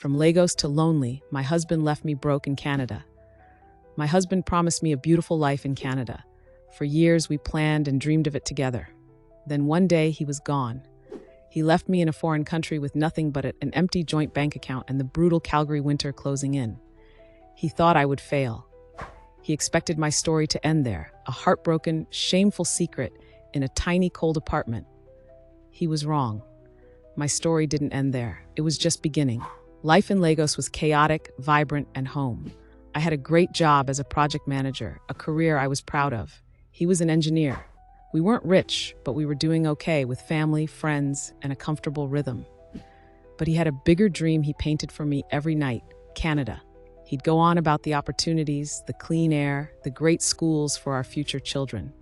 From Lagos to lonely, my husband left me broke in Canada. My husband promised me a beautiful life in Canada. For years, we planned and dreamed of it together. Then one day, he was gone. He left me in a foreign country with nothing but an empty joint bank account and the brutal Calgary winter closing in. He thought I would fail. He expected my story to end there, a heartbroken, shameful secret in a tiny, cold apartment. He was wrong. My story didn't end there. It was just beginning. Life in Lagos was chaotic, vibrant, and home. I had a great job as a project manager, a career I was proud of. He was an engineer. We weren't rich, but we were doing okay with family, friends, and a comfortable rhythm. But he had a bigger dream he painted for me every night: Canada. He'd go on about the opportunities, the clean air, the great schools for our future children.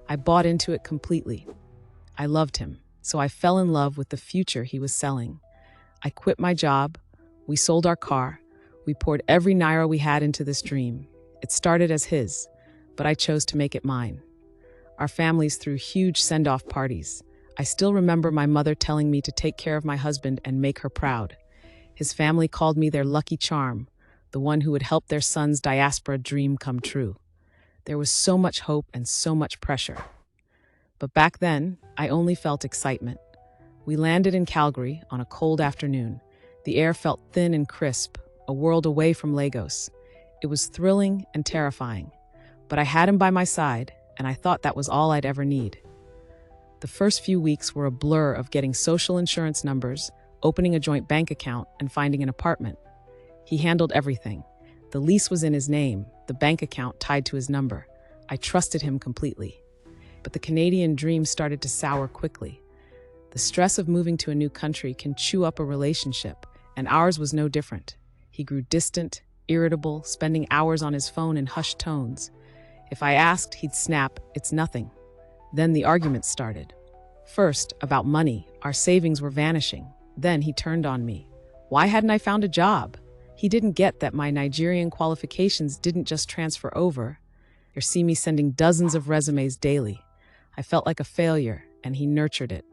I bought into it completely. I loved him, so I fell in love with the future he was selling. I quit my job. We sold our car. We poured every naira we had into this dream. It started as his, but I chose to make it mine. Our families threw huge send-off parties. I still remember my mother telling me to take care of my husband and make her proud. His family called me their lucky charm, the one who would help their son's diaspora dream come true. There was so much hope and so much pressure. But back then, I only felt excitement. We landed in Calgary on a cold afternoon. The air felt thin and crisp, a world away from Lagos. It was thrilling and terrifying. But I had him by my side, and I thought that was all I'd ever need. The first few weeks were a blur of getting social insurance numbers, opening a joint bank account, and finding an apartment. He handled everything. The lease was in his name, the bank account tied to his number. I trusted him completely. But the Canadian dream started to sour quickly. The stress of moving to a new country can chew up a relationship, and ours was no different. He grew distant, irritable, spending hours on his phone in hushed tones. If I asked, he'd snap, "It's nothing." Then the arguments started. First, about money. Our savings were vanishing. Then he turned on me. Why hadn't I found a job? He didn't get that my Nigerian qualifications didn't just transfer over. You see me sending dozens of resumes daily. I felt like a failure, and he nurtured it.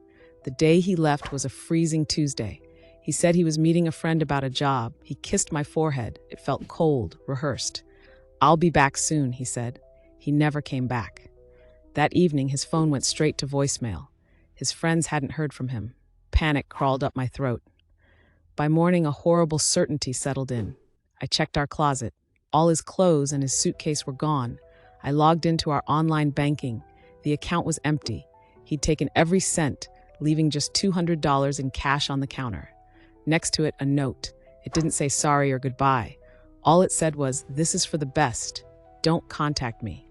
The day he left was a freezing Tuesday. He said he was meeting a friend about a job. He kissed my forehead. It felt cold, rehearsed. "I'll be back soon," he said. He never came back. That evening, his phone went straight to voicemail. His friends hadn't heard from him. Panic crawled up my throat. By morning, a horrible certainty settled in. I checked our closet. All his clothes and his suitcase were gone. I logged into our online banking. The account was empty. He'd taken every cent, leaving just $200 in cash on the counter. Next to it, a note. It didn't say sorry or goodbye. All it said was, "This is for the best. Don't contact me."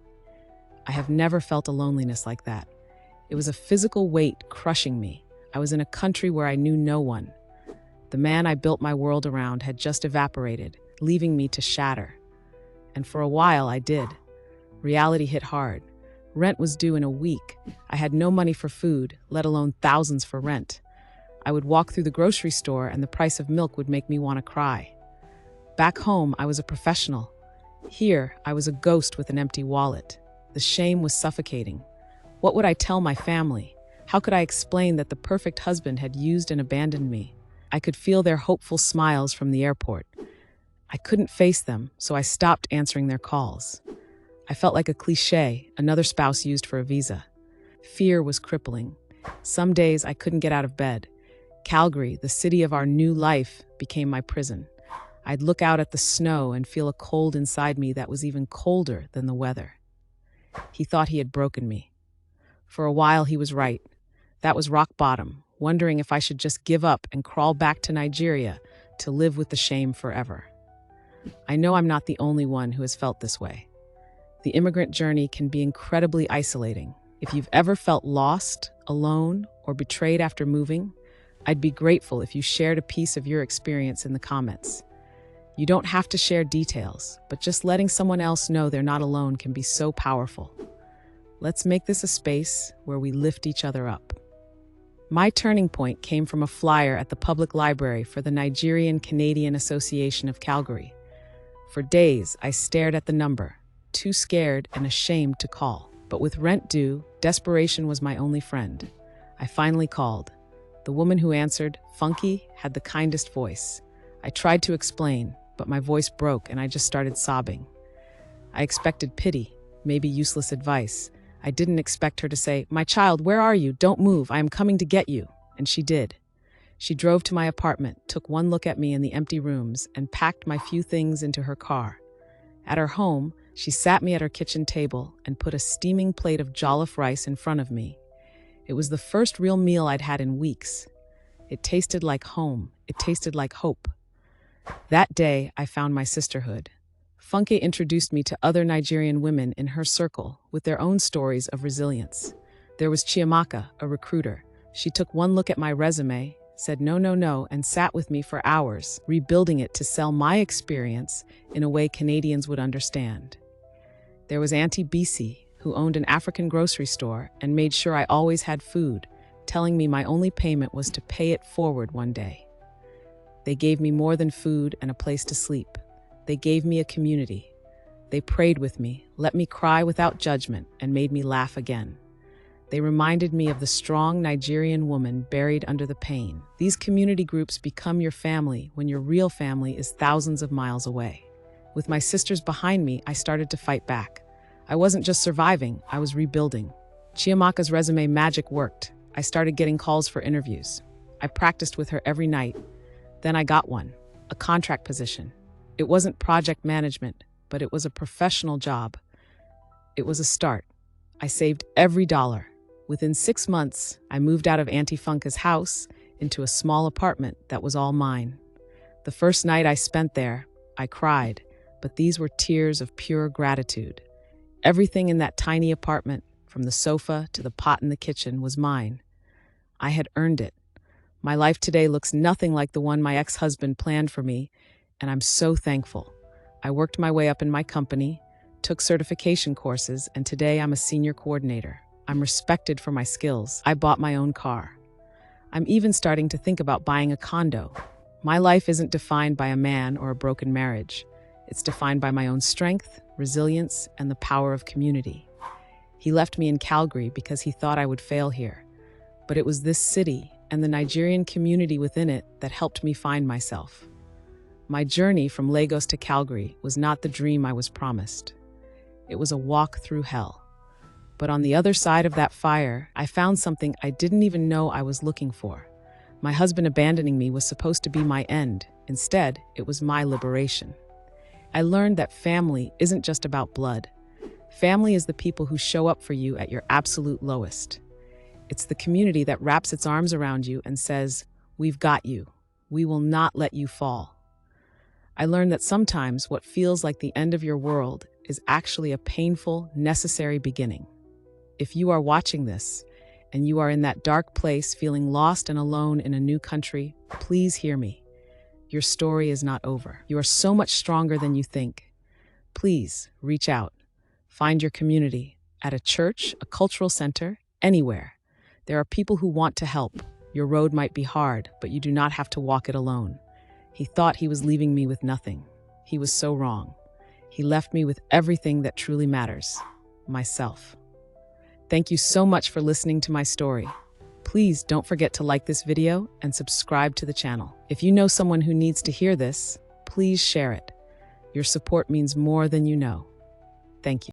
I have never felt a loneliness like that. It was a physical weight crushing me. I was in a country where I knew no one. The man I built my world around had just evaporated, leaving me to shatter. And for a while, I did. Reality hit hard. Rent was due in a week. I had no money for food, let alone thousands for rent. I would walk through the grocery store and the price of milk would make me want to cry. Back home, I was a professional. Here, I was a ghost with an empty wallet. The shame was suffocating. What would I tell my family? How could I explain that the perfect husband had used and abandoned me? I could feel their hopeful smiles from the airport. I couldn't face them, so I stopped answering their calls. I felt like a cliché, another spouse used for a visa. Fear was crippling. Some days I couldn't get out of bed. Calgary, the city of our new life, became my prison. I'd look out at the snow and feel a cold inside me that was even colder than the weather. He thought he had broken me. For a while, he was right. That was rock bottom, wondering if I should just give up and crawl back to Nigeria to live with the shame forever. I know I'm not the only one who has felt this way. The immigrant journey can be incredibly isolating. If you've ever felt lost, alone, or betrayed after moving, I'd be grateful if you shared a piece of your experience in the comments. You don't have to share details, but just letting someone else know they're not alone can be so powerful. Let's make this a space where we lift each other up. My turning point came from a flyer at the public library for the Nigerian Canadian Association of Calgary. For days, I stared at the number, too scared and ashamed to call. But with rent due, desperation was my only friend. I finally called. The woman who answered, funky, had the kindest voice. I tried to explain, but my voice broke and I just started sobbing. I expected pity, maybe useless advice. I didn't expect her to say, "My child, where are you? Don't move. I am coming to get you." And she did. She drove to my apartment, took one look at me in the empty rooms, and packed my few things into her car. At her home, she sat me at her kitchen table and put a steaming plate of jollof rice in front of me. It was the first real meal I'd had in weeks. It tasted like home. It tasted like hope. That day, I found my sisterhood. Funke introduced me to other Nigerian women in her circle with their own stories of resilience. There was Chiamaka, a recruiter. She took one look at my resume, said no, no, no, and sat with me for hours, rebuilding it to sell my experience in a way Canadians would understand. There was Auntie BC, who owned an African grocery store and made sure I always had food, telling me my only payment was to pay it forward one day. They gave me more than food and a place to sleep. They gave me a community. They prayed with me, let me cry without judgment, and made me laugh again. They reminded me of the strong Nigerian woman buried under the pain. These community groups become your family when your real family is thousands of miles away. With my sisters behind me, I started to fight back. I wasn't just surviving, I was rebuilding. Chiamaka's resume magic worked. I started getting calls for interviews. I practiced with her every night. Then I got one, a contract position. It wasn't project management, but it was a professional job. It was a start. I saved every dollar. Within 6 months, I moved out of Auntie Funke's house into a small apartment that was all mine. The first night I spent there, I cried, but these were tears of pure gratitude. Everything in that tiny apartment, from the sofa to the pot in the kitchen, was mine. I had earned it. My life today looks nothing like the one my ex-husband planned for me, and I'm so thankful. I worked my way up in my company, took certification courses, and today I'm a senior coordinator. I'm respected for my skills. I bought my own car. I'm even starting to think about buying a condo. My life isn't defined by a man or a broken marriage. It's defined by my own strength, resilience, and the power of community. He left me in Calgary because he thought I would fail here. But it was this city and the Nigerian community within it that helped me find myself. My journey from Lagos to Calgary was not the dream I was promised. It was a walk through hell. But on the other side of that fire, I found something I didn't even know I was looking for. My husband abandoning me was supposed to be my end. Instead, it was my liberation. I learned that family isn't just about blood. Family is the people who show up for you at your absolute lowest. It's the community that wraps its arms around you and says, "We've got you. We will not let you fall." I learned that sometimes what feels like the end of your world is actually a painful, necessary beginning. If you are watching this, and you are in that dark place feeling lost and alone in a new country, please hear me. Your story is not over. You are so much stronger than you think. Please reach out. Find your community at a church, a cultural center, anywhere. There are people who want to help. Your road might be hard, but you do not have to walk it alone. He thought he was leaving me with nothing. He was so wrong. He left me with everything that truly matters, myself. Thank you so much for listening to my story. Please don't forget to like this video and subscribe to the channel. If you know someone who needs to hear this, please share it. Your support means more than you know. Thank you.